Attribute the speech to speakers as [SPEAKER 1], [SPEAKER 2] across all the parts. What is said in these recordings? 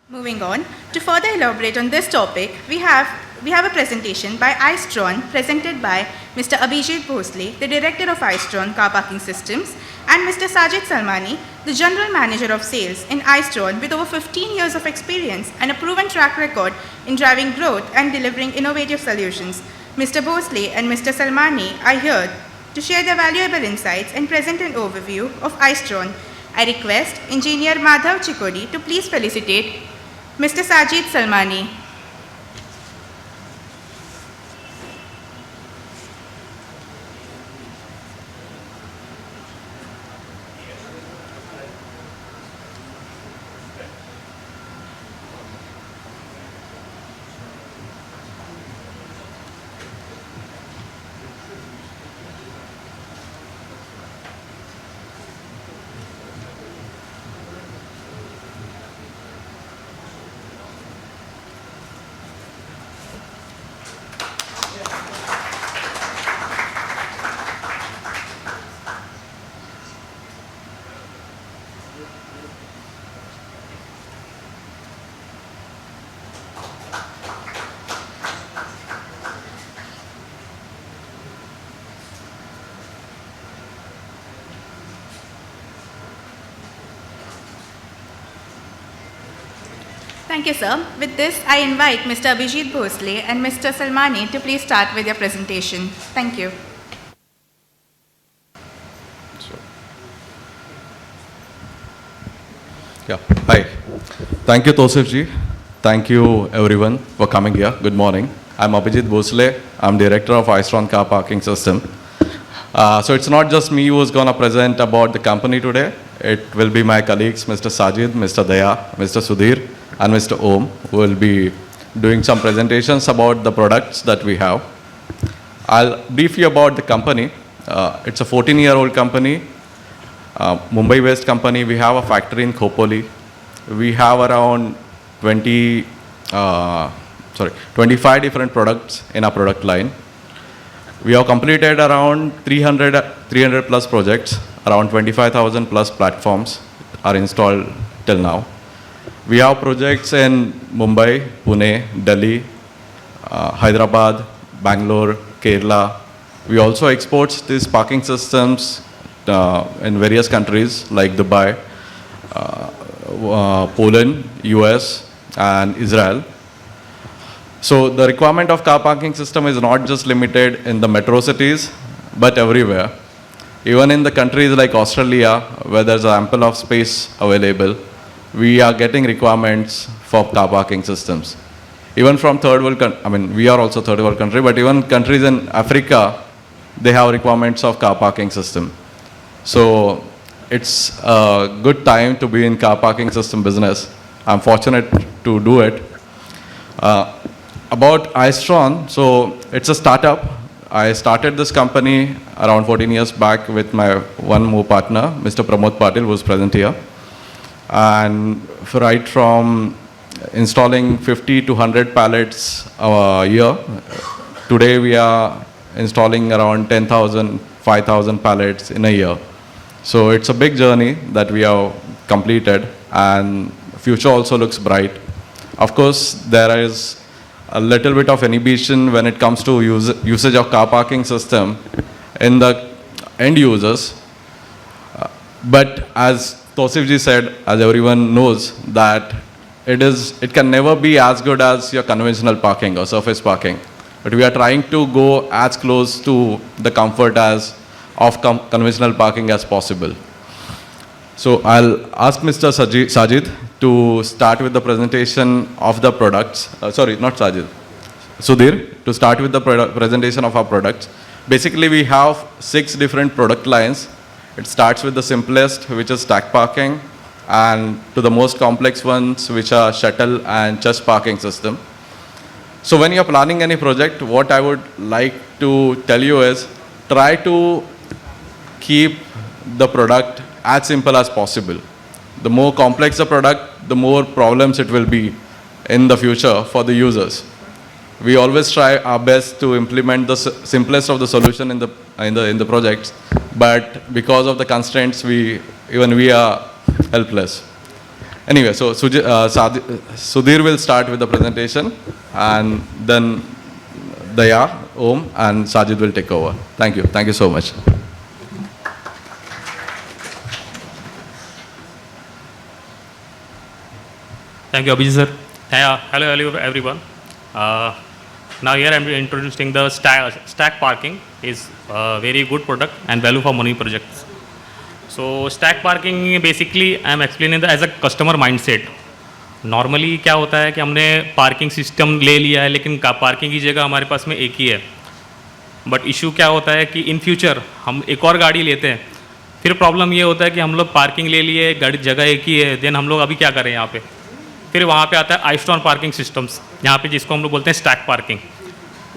[SPEAKER 1] Moving on, to further elaborate on this topic, we have a presentation by I-Stron presented by Mr. Abhijit Bhosle, the Director of I-Stron Car Parking Systems, and Mr. Sajid Salmani, the General Manager of Sales in I-Stron with over 15 years of experience and a proven track record in driving growth and delivering innovative solutions. Mr. Bhosle and Mr. Salmani are here to share their valuable insights and present an overview of I-Stron. I request Engineer Madhav Chikodi to please felicitate Mr. Sajid Salmani. Thank you, sir. With this, I invite Mr. Abhijit Bhosle and Mr. Salmani to please start with their presentation. Thank you.
[SPEAKER 2] Hi. Thank you, Tosif ji. Thank you, everyone, for coming here. Good morning. I'm Abhijit Bhosle. I'm Director of I-Stron Car Parking System. So it's not just me who's going to present about the company today. It will be my colleagues, Mr. Sajid, Mr. Daya, Mr. Sudhir, and Mr. Om, who will be doing some presentations about the products that we have. I'll brief you about the company. It's a 14-year-old company, Mumbai-based company. We have a factory in Khopoli. We have around 25 different products in our product line. We have completed around 300 plus projects, around 25,000 plus platforms are installed till now. We have projects in Mumbai, Pune, Delhi, Hyderabad, Bangalore, Kerala. We also export these parking systems in various countries like Dubai, Poland, US, and Israel. So the requirement of car parking system is not just limited in the metro cities, but everywhere. Even in the countries like Australia, where there's ample of space available, we are getting requirements for car parking systems. Even from third world, we are also third world country, but even countries in Africa, they have requirements of car parking system. So it's a good time to be in car parking system business. I'm fortunate to do it. About I-Stron, so it's a startup. I started this company around 14 years back with my one more partner, Mr. Pramod Patil, who's present here. And right from installing 50 to 100 pallets a year, today we are installing around 10,000, 5,000 pallets in a year. So it's a big journey that we have completed, and future also looks bright. Of course, there is a little bit of inhibition when it comes to usage of car parking system in the end users. But as Tosif ji said, as everyone knows, that it can never be as good as your conventional parking or surface parking. But we are trying to go as close to the comfort as of conventional parking as possible. So I'll ask Mr. Sajid to start with the presentation of the products. Sudhir, to start with the presentation of our products. Basically, we have 6 different product lines. It starts with the simplest, which is stack parking, and to the most complex ones, which are shuttle and chest parking system. So when you're planning any project, what I would like to tell you is, try to keep the product as simple as possible. The more complex the product, the more problems it will be in the future for the users. We always try our best to implement the simplest of the solution in the projects, but because of the constraints, we are helpless. Anyway, so Sudhir will start with the presentation, and then Daya, Om, and Sajid will take over. Thank you. Thank you so much.
[SPEAKER 3] Thank you, Abhijit sir. Hello, everyone. Now here I am introducing the stack parking. Is a very good product and value for money projects. So stack parking basically I am explaining as a customer mindset. Normally क्या होता है कि हमने parking system ले लिया है, लेकिन parking की जगह हमारे पास में एक ही है. बट इशू क्या होता है कि इन फ्यूचर हम एक और गाड़ी लेते हैं, फिर प्रॉब्लम ये होता है कि हम लोग पार्किंग ले लिए, गाड़ी जगह एक ही है, देन हम लोग अभी क्या करें यहाँ पे. फिर वहाँ पे आता है I-Stron पार्किंग सिस्टम्स, यहाँ पे जिसको हम लोग बोलते हैं स्टैक पार्किंग.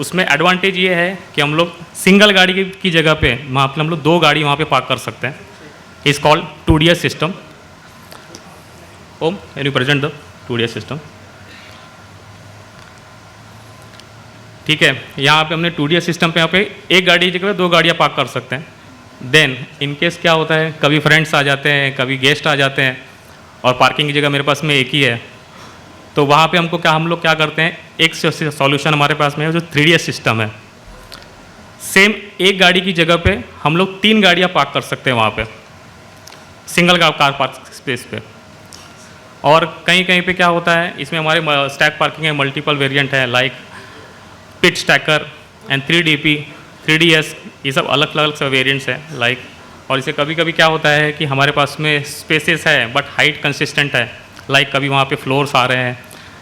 [SPEAKER 3] उसमें एडवांटेज ये है कि हम लोग सिंगल गाड़ी की जगह पे वहाँ पे हम लोग 2 गाड़ी वहाँ पे पार्क कर सकते हैं. Is called 2DS system. Um, can you present the 2DS system. ठीक है, यहाँ पे हमने 2DS सिस्टम पे यहाँ पे एक गाड़ी की जगह 2 गाड़ियाँ पार्क कर सकते हैं. देन इन केस क्या होता है, कभी फ्रेंड्स आ जाते हैं, कभी गेस्ट आ जाते हैं, और पार्किंग की जगह मेरे पास में एक ही है, तो वहाँ पे हम लोग क्या करते हैं, एक सॉल्यूशन हमारे पास में है जो 3DS सिस्टम है. सेम एक गाड़ी की जगह पे हम लोग 3 गाड़ियाँ पार्क कर सकते हैं वहाँ पे, सिंगल कार पार्क स्पेस पे. और कहीं कहीं पे क्या होता है, इसमें हमारे स्टैक पार्किंग है, मल्टीपल वेरिएंट है, like pit stacker and 3DP, 3DS, ये सब अलग अलग वेरिएंट्स हैं लाइक. और इसे कभी कभी क्या होता है कि हमारे पास में स्पेसेस है बट हाइट कंसिस्टेंट है, लाइक कभी वहाँ पे फ्लोर्स आ रहे हैं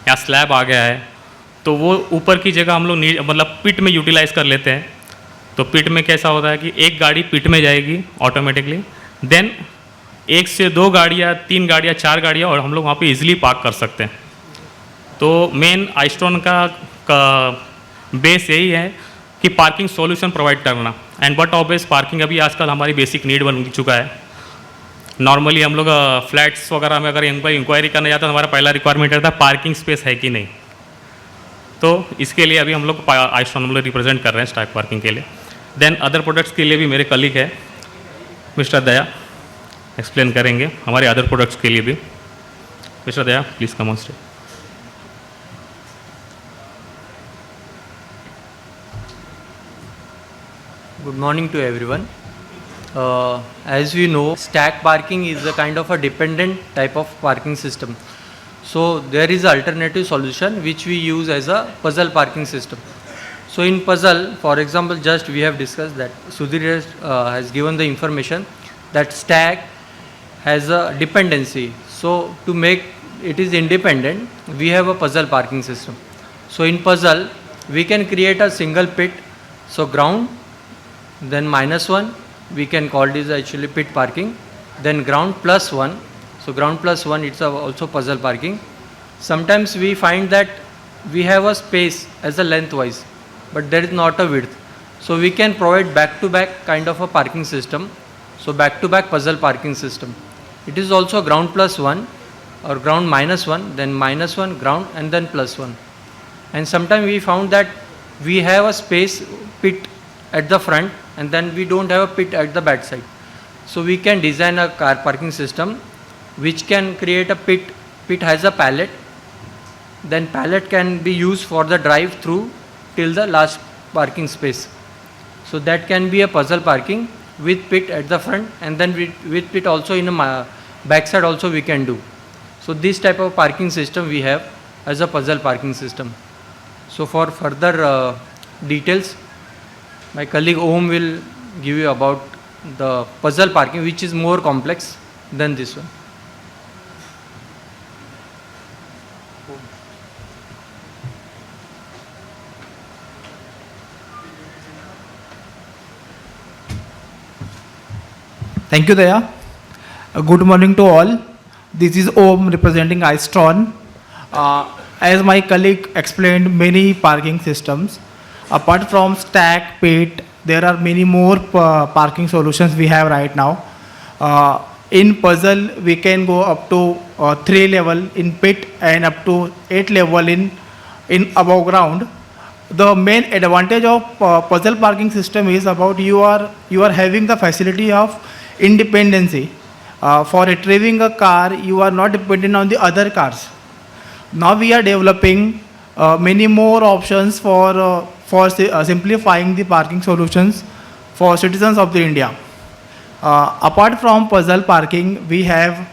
[SPEAKER 3] या स्लैब आ गया है, तो वो ऊपर की जगह हम लोग मतलब पिट में यूटिलाइज़ कर लेते हैं. तो पिट में कैसा होता है कि एक गाड़ी पिट में जाएगी ऑटोमेटिकली, देन 1 से 2 गाड़ियाँ, 3 गाड़ियाँ, 4 गाड़ियाँ, और हम लोग वहाँ पे इजीली पार्क कर सकते हैं. तो मेन I-Stron का बेस यही है कि पार्किंग सॉल्यूशन प्रोवाइड करना. एंड बट ऑब्वियस पार्किंग अभी आजकल हमारी बेसिक नीड बन चुका है. नॉर्मली हम लोग फ्लैट्स वगैरह में अगर इंक्वायरी करने जाते हैं, हमारा पहला रिक्वायरमेंट रहता है पार्किंग स्पेस है कि नहीं. तो इसके लिए अभी हम लोग I-Stron हम लोग रिप्रेजेंट कर रहे हैं स्टैक पार्किंग के लिए. देन अदर प्रोडक्ट्स के लिए भी मेरे कलीग है मिस्टर दया एक्सप्लेन करेंगे हमारे अदर प्रोडक्ट्स के लिए भी. Mister Daya, please come on stage.
[SPEAKER 4] Good morning to everyone. As we know, stack parking is a kind of a dependent type of parking system. So there is an alternative solution which we use as a puzzle parking system. So in puzzle, for example, just we have discussed that Sudhir has given the information that stack has a dependency. So to make it is independent, we have a puzzle parking system. So in puzzle, we can create a single pit. So ground, then -1, we can call this actually pit parking. Then ground +1. So ground +1, it's also puzzle parking. Sometimes we find that we have a space as a lengthwise, but there is not a width. So we can provide back-to-back kind of a parking system. So back-to-back puzzle parking system. It is also ground +1 or ground -1, then -1, ground, and then +1. And sometimes we found that we have a space pit at the front, and then we don't have a pit at the back side. So we can design a car parking system which can create a pit. Pit has a pallet, then pallet can be used for the drive through till the last parking space. So that can be a puzzle parking with pit at the front, and then with pit also in a back side also we can do. So this type of parking system we have as a puzzle parking system. So for further details, my colleague Om will give you about the puzzle parking, which is more complex than this one.
[SPEAKER 5] Thank you, Daya. Good morning to all. This is Om representing I-Stron. As my colleague explained, many parking systems. Apart from stack, pit, there are many more parking solutions we have right now. In puzzle, we can go up to 3 level in pit and up to 8 level in above ground. The main advantage of puzzle parking system is about you are having the facility of independency. For retrieving a car, you are not dependent on the other cars. Now we are developing many more options for simplifying the parking solutions for citizens of the India. Apart from puzzle parking, we have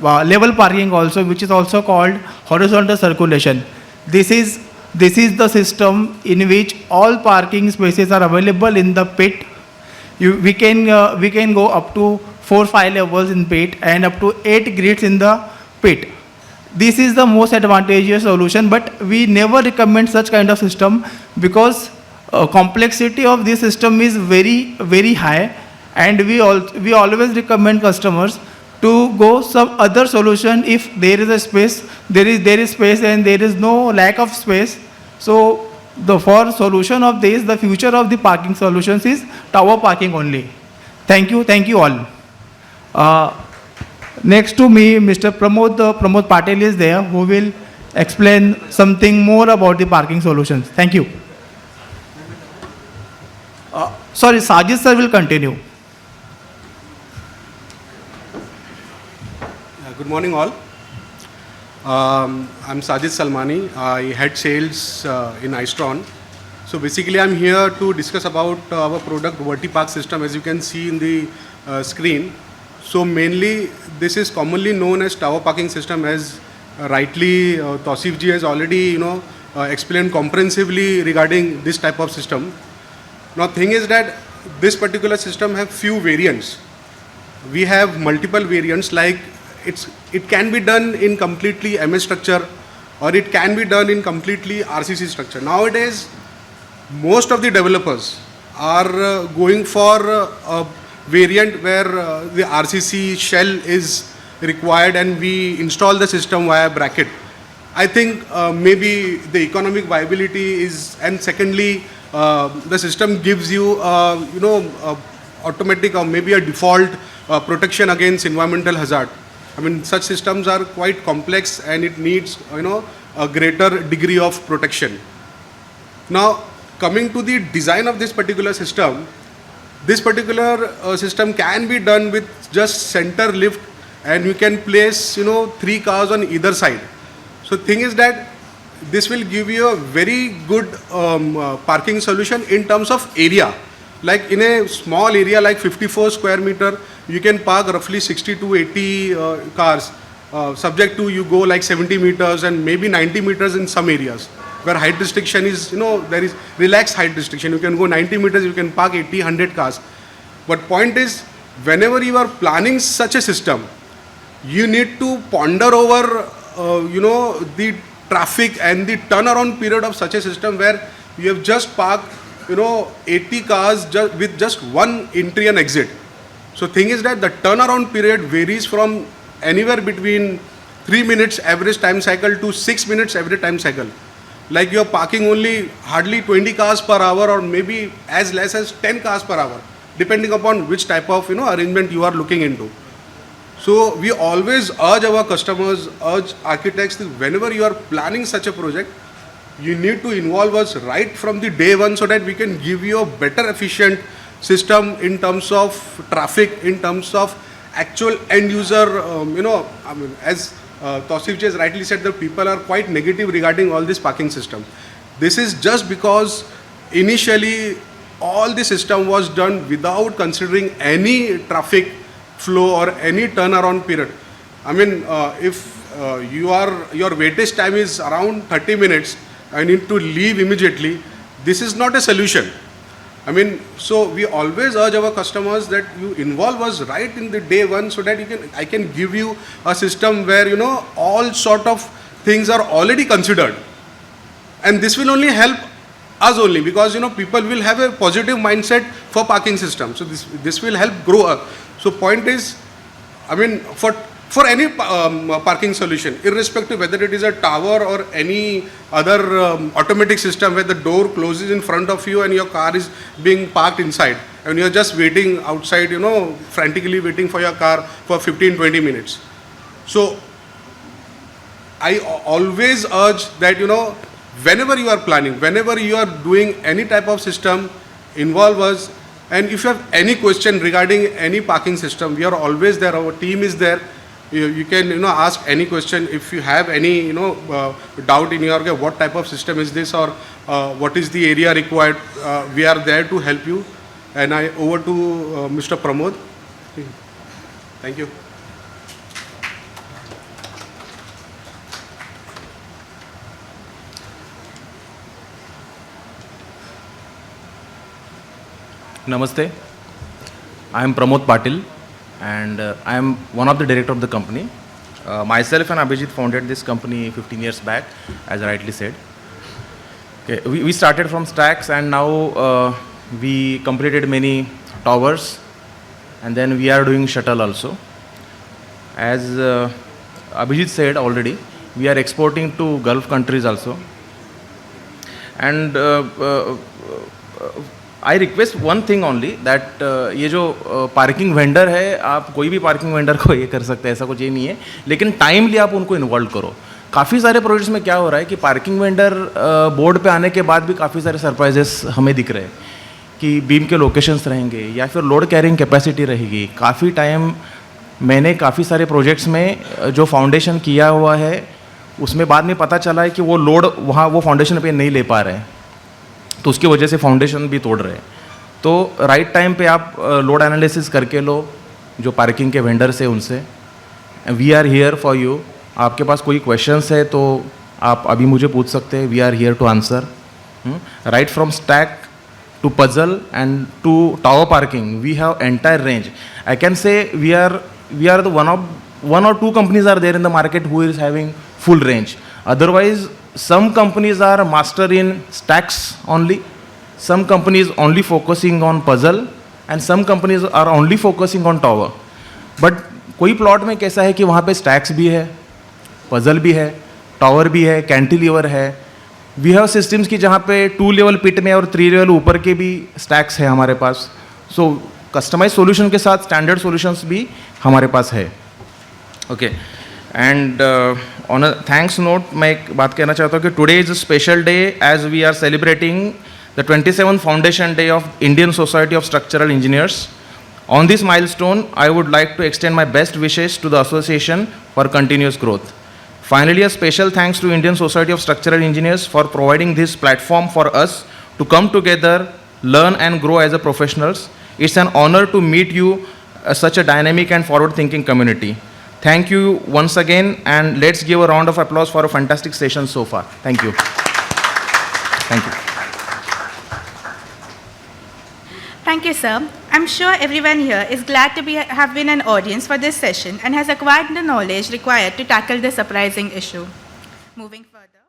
[SPEAKER 5] level parking also, which is also called horizontal circulation. This is the system in which all parking spaces are available in the pit. We can go up to 4-5 levels in pit and up to 8 grids in the pit. This is the most advantageous solution, but we never recommend such kind of system because complexity of this system is very, very high, and we always recommend customers to go some other solution if there is a space, there is space and there is no lack of space. So for solution of this, the future of the parking solutions is tower parking only. Thank you all. Next to me, Mr. Pramod Patel is there, who will explain something more about the parking solutions. Thank you. Sorry, Sajid sir will continue.
[SPEAKER 6] Good morning all. I'm Sajid Salmani. I head sales in I-Stron. So basically I'm here to discuss about our product VertiPark system, as you can see in the screen. So mainly this is commonly known as tower parking system, as rightly Tausif ji has already explained comprehensively regarding this type of system. Now thing is that this particular system have few variants. We have multiple variants, like it can be done in completely MS structure, or it can be done in completely RCC structure. Nowadays most of the developers are going for a variant where the RCC shell is required and we install the system via bracket. I think maybe the economic viability is, and secondly the system gives you automatic or maybe a default protection against environmental hazard. I mean, such systems are quite complex and it needs a greater degree of protection. Now coming to the design of this particular system, this particular system can be done with just center lift, and you can place 3 cars on either side. So thing is that this will give you a very good parking solution in terms of area. Like in a small area like 54 square meter, you can park roughly 60 to 80 cars, subject to you go like 70 meters and maybe 90 meters in some areas where height restriction is, there is relaxed height restriction. You can go 90 meters, you can park 80, 100 cars. But point is, whenever you are planning such a system, you need to ponder over, the traffic and the turnaround period of such a system where you have just parked, 80 cars with just one entry and exit. So thing is that the turnaround period varies from anywhere between 3 minutes average time cycle to 6 minutes average time cycle. Like you are parking only hardly 20 cars per hour or maybe as less as 10 cars per hour, depending upon which type of arrangement you are looking into. So we always urge our customers, urge architects, that whenever you are planning such a project, you need to involve us right from the day one so that we can give you a better efficient system in terms of traffic, in terms of actual end user, as Tausif ji has rightly said, that people are quite negative regarding all this parking system. This is just because initially all the system was done without considering any traffic flow or any turnaround period. I mean, if your waitage time is around 30 minutes, I need to leave immediately, this is not a solution. I mean, so we always urge our customers that you involve us right in the day one so that I can give you a system where, all sort of things are already considered. And this will only help us only because, people will have a positive mindset for parking system. So this will help grow up. So point is, I mean, for any parking solution, irrespective whether it is a tower or any other automatic system where the door closes in front of you and your car is being parked inside and you are just waiting outside, frantically waiting for your car for 15-20 minutes. So I always urge that, whenever you are planning, whenever you are doing any type of system, involve us And if you have any question regarding any parking system, we are always there. Our team is there. You can ask any question. If you have any doubt in your what type of system is this, or what is the area required, we are there to help you. And I over to Mr. Pramod. Thank you.
[SPEAKER 7] Namaste. I am Pramod Patil and I am one of the director of the company. Myself and Abhijit founded this company 15 years back, as I rightly said. Okay, we started from stacks and now we completed many towers and then we are doing shuttle also. As Abhijit said already, we are exporting to Gulf countries also. And I request one thing only that ये जो parking vendor है, आप कोई भी parking vendor को ये कर सकते हैं, ऐसा कुछ ये नहीं है, लेकिन टाइमली आप उनको इन्वॉल्व करो. काफ़ी सारे प्रोजेक्ट्स में क्या हो रहा है कि पार्किंग वेंडर बोर्ड पे आने के बाद भी काफ़ी सारे सरप्राइजेस हमें दिख रहे हैं कि बीम के लोकेशंस रहेंगे या फिर लोड कैरिंग कैपेसिटी रहेगी. काफ़ी टाइम मैंने काफ़ी सारे प्रोजेक्ट्स में जो फाउंडेशन किया हुआ है उसमें बाद में पता चला है कि वो लोड वहाँ वो फाउंडेशन पे नहीं ले पा रहे हैं, तो उसकी वजह से फाउंडेशन भी तोड़ रहे हैं. तो राइट टाइम पे आप लोड एनालिसिस करके लो जो पार्किंग के वेंडर से उनसे. We are here for you. आपके पास कोई क्वेश्चंस है तो आप अभी मुझे पूछ सकते हैं. We are here to answer. Right from stack to puzzle and to tower parking we have entire range. I can say we are the one or two companies are there in the market who is having full range. Otherwise, some companies are master in stacks only, some companies only focusing on puzzle, and some companies are only focusing on tower. But कोई plot में कैसा है कि वहाँ पे stacks भी है, puzzle भी है, tower भी है, cantilever है. We have systems की जहाँ पे 2 level pit में और 3 level ऊपर के भी stacks है हमारे पास. So customized solution के साथ standard solutions भी हमारे पास है. Okay and on a thanks note मैं एक बात कहना चाहता हूँ कि today is a special day as we are celebrating the 27th foundation day of Indian Society of Structural Engineers. On this milestone I would like to extend my best wishes to the association for continuous growth. Finally a special thanks to Indian Society of Structural Engineers for providing this platform for us to come together, learn and grow as a professionals. It's an honor to meet you, such a dynamic and forward-thinking community. Thank you once again, and let's give a round of applause for a fantastic session so far. Thank you. Thank you.
[SPEAKER 1] Thank you, sir. I'm sure everyone here is glad to have been an audience for this session and has acquired the knowledge required to tackle this surprising issue. Moving further.